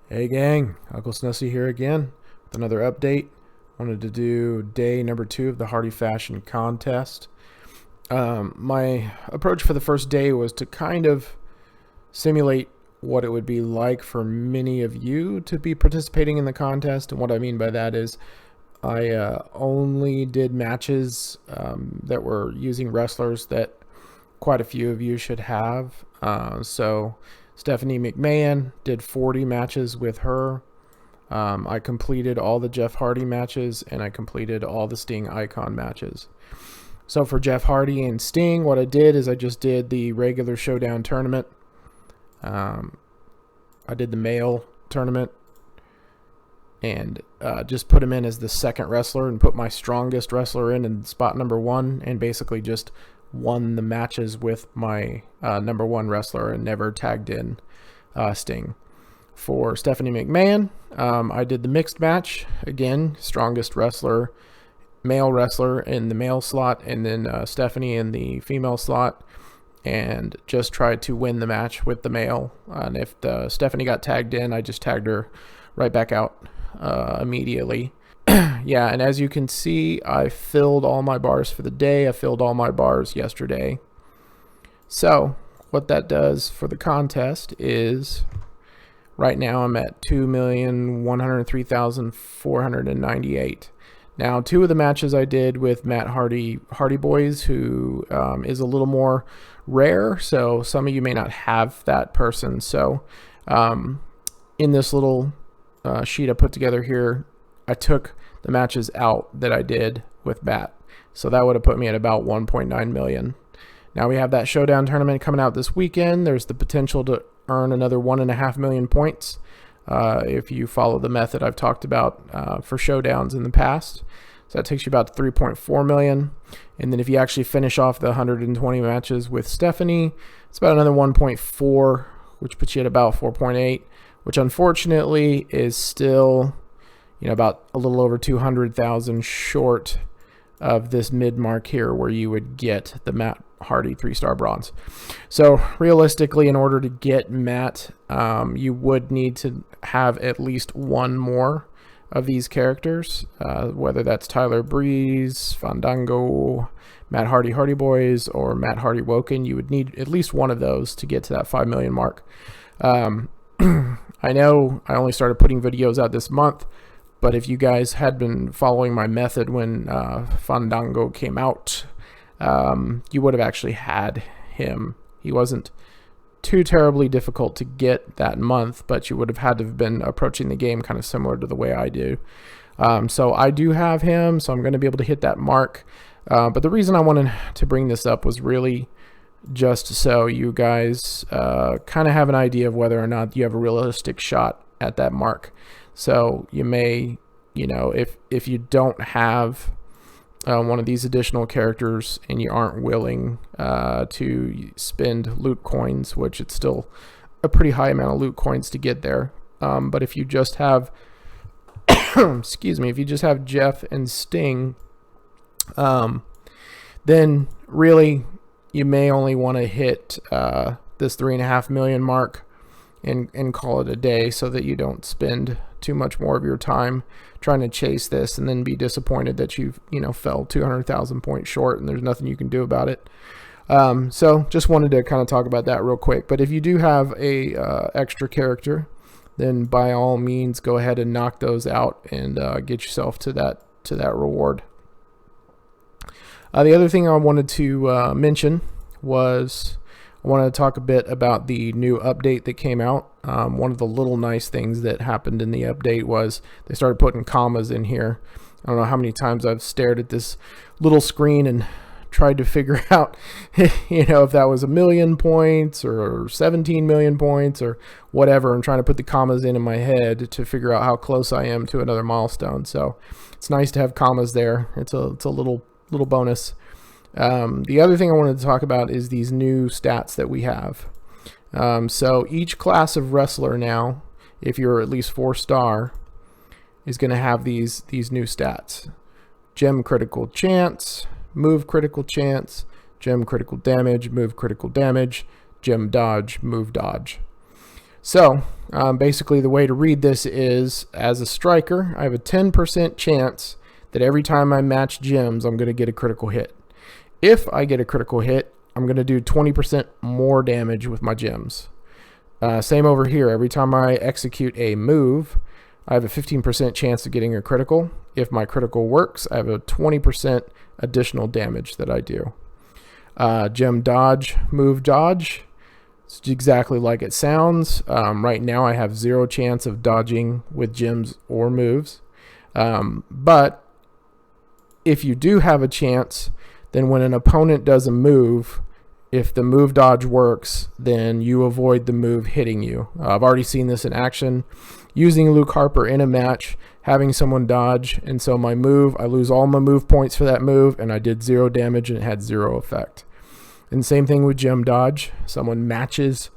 Hey gang, Uncle Snussy here again with another update. Wanted to do day number 2 of the Hardy Fashion contest. My approach for the first day was to kind of simulate what it would be like for many of you to be participating in the contest. And what I mean by that is I only did matches that were using wrestlers that quite a few of you should have. So Stephanie McMahon, did 40 matches with her. I completed all the Jeff Hardy matches, and I completed all the Sting Icon matches. So for Jeff Hardy and Sting, what I did is I just did the regular Showdown tournament. I did the male tournament and just put him in as the second wrestler and put my strongest wrestler in spot number 1, and basically just won the matches with my number 1 wrestler and never tagged in Sting. For Stephanie McMahon, I did the mixed match. Again, strongest wrestler, male wrestler in the male slot, and then Stephanie in the female slot, and just tried to win the match with the male. And if Stephanie got tagged in, I just tagged her right back out immediately. Yeah, and as you can see, I filled all my bars for the day. I filled all my bars yesterday. So what that does for the contest is right now I'm at 2,103,498. Now, 2 of the matches I did with Matt Hardy Boys, who is a little more rare, so some of you may not have that person. So in this little sheet I put together here, I took the matches out that I did with Matt. So that would have put me at about 1.9 million. Now we have that Showdown tournament coming out this weekend. There's the potential to earn another 1.5 million points if you follow the method I've talked about for Showdowns in the past. So that takes you about 3.4 million. And then if you actually finish off the 120 matches with Stephanie, it's about another 1.4, which puts you at about 4.8, which unfortunately is still, about a little over 200,000 short of this mid mark here where you would get the Matt Hardy 3-star bronze. So realistically, in order to get Matt, you would need to have at least one more of these characters, whether that's Tyler Breeze, Fandango, Matt Hardy Boys, or Matt Hardy Woken. You would need at least one of those to get to that 5 million mark. I know I only started putting videos out this month, but if you guys had been following my method when Fandango came out, you would have actually had him. He wasn't too terribly difficult to get that month, but you would have had to have been approaching the game kind of similar to the way I do. So I do have him, so I'm going to be able to hit that mark. But the reason I wanted to bring this up was really just so you guys kind of have an idea of whether or not you have a realistic shot at that mark. So you may, if you don't have one of these additional characters and you aren't willing to spend loot coins, which it's still a pretty high amount of loot coins to get there. But if you just have, excuse me, if you just have Jeff and Sting, then really you may only want to hit this 3.5 million mark and call it a day, so that you don't spend too much more of your time trying to chase this and then be disappointed that you've fell 200,000 points short and there's nothing you can do about it. So just wanted to kind of talk about that real quick. But if you do have a extra character, then by all means go ahead and knock those out and get yourself to that reward. The other thing I wanted to mention was I wanted to talk a bit about the new update that came out. One of the little nice things that happened in the update was they started putting commas in here. I don't know how many times I've stared at this little screen and tried to figure out, if that was 1 million points or 17 million points or whatever, and trying to put the commas in my head to figure out how close I am to another milestone. So it's nice to have commas there. It's a little bonus. The other thing I wanted to talk about is these new stats that we have. So each class of wrestler now, if you're at least 4-star, is going to have these new stats. Gem critical chance, move critical chance, gem critical damage, move critical damage, gem dodge, move dodge. So Basically, the way to read this is, as a striker, I have a 10% chance that every time I match gems, I'm going to get a critical hit. If I get a critical hit, I'm going to do 20% more damage with my gems. Same over here. Every time I execute a move, I have a 15% chance of getting a critical. If my critical works, I have a 20% additional damage that I do. Gem dodge, move dodge. It's exactly like it sounds. Right now I have 0 chance of dodging with gems or moves. But if you do have a chance, then when an opponent does a move, if the move dodge works, then you avoid the move hitting you. I've already seen this in action using Luke Harper in a match, having someone dodge, and so my move, I lose all my move points for that move, and I did 0 damage and it had 0 effect. And same thing with gem dodge. Someone matches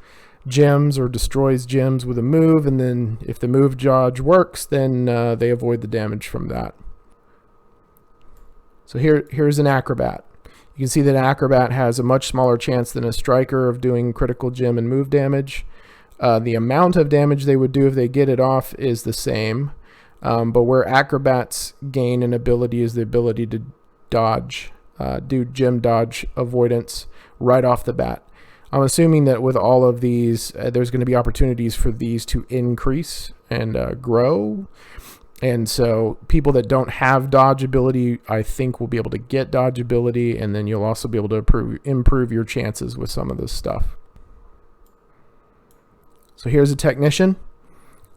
gems or destroys gems with a move, and then if the move dodge works, then they avoid the damage from that. So here's an acrobat. You can see that an acrobat has a much smaller chance than a striker of doing critical gem and move damage. The amount of damage they would do if they get it off is the same, but where acrobats gain an ability is the ability to dodge, do gem dodge avoidance right off the bat. I'm assuming that with all of these, there's going to be opportunities for these to increase and grow. And so people that don't have dodge ability, I think, will be able to get dodge ability, and then you'll also be able to improve your chances with some of this stuff. So here's a technician.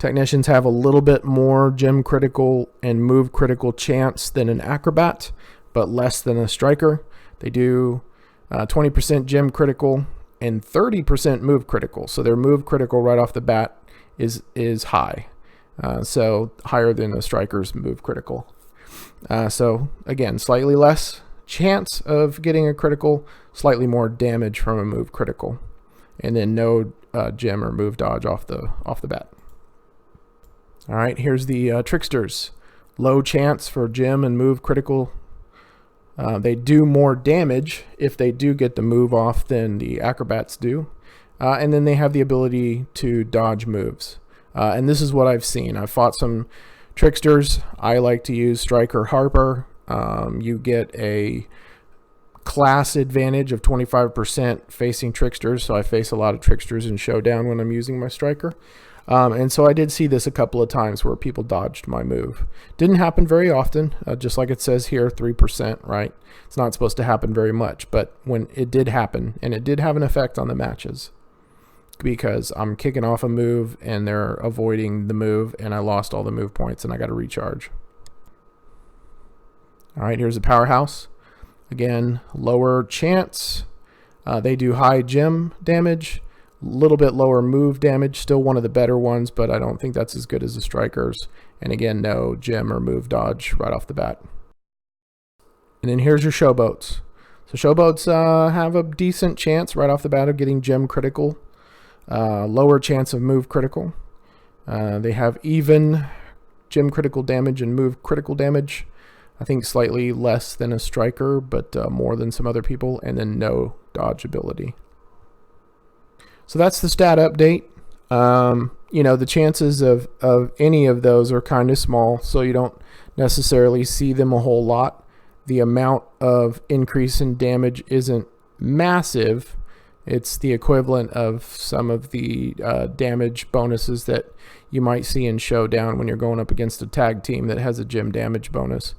Technicians have a little bit more gem critical and move critical chance than an acrobat, but less than a striker. They do 20% gem critical and 30% move critical. So their move critical right off the bat is high. So higher than a striker's move critical. So again, slightly less chance of getting a critical, slightly more damage from a move critical, and then no gem or move dodge off the bat. All right, here's the tricksters. Low chance for gem and move critical. They do more damage if they do get the move off than the acrobats do, and then they have the ability to dodge moves. And this is what I've seen. I've fought some tricksters. I like to use Striker Harper. You get a class advantage of 25% facing tricksters, so I face a lot of tricksters in Showdown when I'm using my Striker. And so I did see this a couple of times where people dodged my move. Didn't happen very often, just like it says here, 3%, right? It's not supposed to happen very much, but when it did happen, and it did have an effect on the matches, because I'm kicking off a move and they're avoiding the move, and I lost all the move points and I got to recharge. All right, here's a powerhouse. Again, lower chance. They do high gem damage, a little bit lower move damage, still one of the better ones, but I don't think that's as good as the strikers. And again, no gem or move dodge right off the bat. And then here's your showboats. So showboats have a decent chance right off the bat of getting gem critical. Lower chance of move critical. They have even gem critical damage and move critical damage. I think slightly less than a striker, but more than some other people, and then no dodge ability. So that's the stat update. You know, the chances of any of those are kind of small, so you don't necessarily see them a whole lot. The amount of increase in damage isn't massive. It's the equivalent of some of the damage bonuses that you might see in Showdown when you're going up against a tag team that has a gem damage bonus.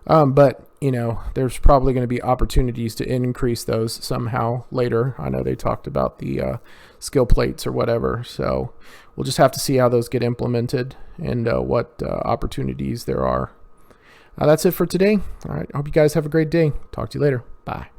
But, you know, there's probably going to be opportunities to increase those somehow later. I know they talked about the skill plates or whatever, so we'll just have to see how those get implemented and what opportunities there are. That's it for today. All right, hope you guys have a great day. Talk to you later. Bye.